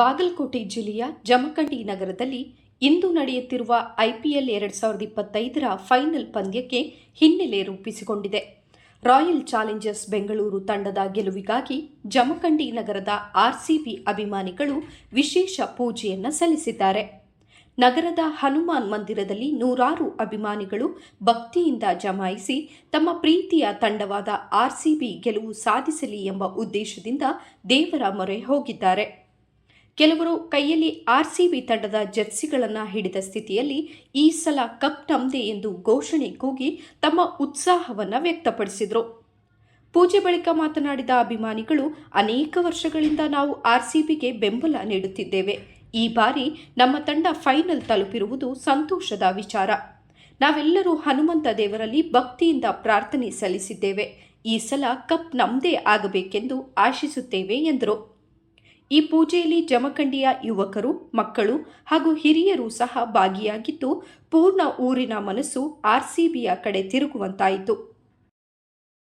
ಬಾಗಲಕೋಟೆ ಜಿಲ್ಲೆಯ ಜಮಖಂಡಿ ನಗರದಲ್ಲಿ ಇಂದು ನಡೆಯುತ್ತಿರುವ ಐಪಿಎಲ್ 2025ರ ಫೈನಲ್ ಪಂದ್ಯಕ್ಕೆ ಹಿನ್ನೆಲೆ ರೂಪಿಸಿಕೊಂಡಿದೆ. ರಾಯಲ್ ಚಾಲೆಂಜರ್ಸ್ ಬೆಂಗಳೂರು ತಂಡದ ಗೆಲುವಿಗಾಗಿ ಜಮಖಂಡಿ ನಗರದ ಆರ್ಸಿಬಿ ಅಭಿಮಾನಿಗಳು ವಿಶೇಷ ಪೂಜೆಯನ್ನು ಸಲ್ಲಿಸಿದ್ದಾರೆ. ನಗರದ ಹನುಮಾನ್ ಮಂದಿರದಲ್ಲಿ ನೂರಾರು ಅಭಿಮಾನಿಗಳು ಭಕ್ತಿಯಿಂದ ಜಮಾಯಿಸಿ ತಮ್ಮ ಪ್ರೀತಿಯ ತಂಡವಾದ ಆರ್ಸಿಬಿ ಗೆಲುವು ಸಾಧಿಸಲಿ ಎಂಬ ಉದ್ದೇಶದಿಂದ ದೇವರ ಮೊರೆ ಹೋಗಿದ್ದಾರೆ. ಕೆಲವರು ಕೈಯಲ್ಲಿ ಆರ್ಸಿಬಿ ತಂಡದ ಜೆರ್ಸಿಗಳನ್ನು ಹಿಡಿದ ಸ್ಥಿತಿಯಲ್ಲಿ ಈ ಸಲ ಕಪ್ ನಮ್ದೇ ಎಂದು ಘೋಷಣೆ ಕೂಗಿ ತಮ್ಮ ಉತ್ಸಾಹವನ್ನು ವ್ಯಕ್ತಪಡಿಸಿದರು. ಪೂಜೆ ಬಳಿಕ ಮಾತನಾಡಿದ ಅಭಿಮಾನಿಗಳು, ಅನೇಕ ವರ್ಷಗಳಿಂದ ನಾವು ಆರ್ಸಿಬಿಗೆ ಬೆಂಬಲ ನೀಡುತ್ತಿದ್ದೇವೆ. ಈ ಬಾರಿ ನಮ್ಮ ತಂಡ ಫೈನಲ್ ತಲುಪಿರುವುದು ಸಂತೋಷದ ವಿಚಾರ. ನಾವೆಲ್ಲರೂ ಹನುಮಂತ ದೇವರಲ್ಲಿ ಭಕ್ತಿಯಿಂದ ಪ್ರಾರ್ಥನೆ ಸಲ್ಲಿಸಿದ್ದೇವೆ. ಈ ಸಲ ಕಪ್ ನಮ್ದೇ ಆಗಬೇಕೆಂದು ಆಶಿಸುತ್ತೇವೆ ಎಂದರು. ಈ ಪೂಜೆಯಲ್ಲಿ ಜಮಖಂಡಿಯ ಯುವಕರು, ಮಕ್ಕಳು ಹಾಗೂ ಹಿರಿಯರು ಸಹ ಭಾಗಿಯಾಗಿದ್ದು ಪೂರ್ಣ ಊರಿನ ಮನಸ್ಸು ಆರ್ಸಿಬಿಯ ಕಡೆ ತಿರುಗುವಂತಾಯಿತು.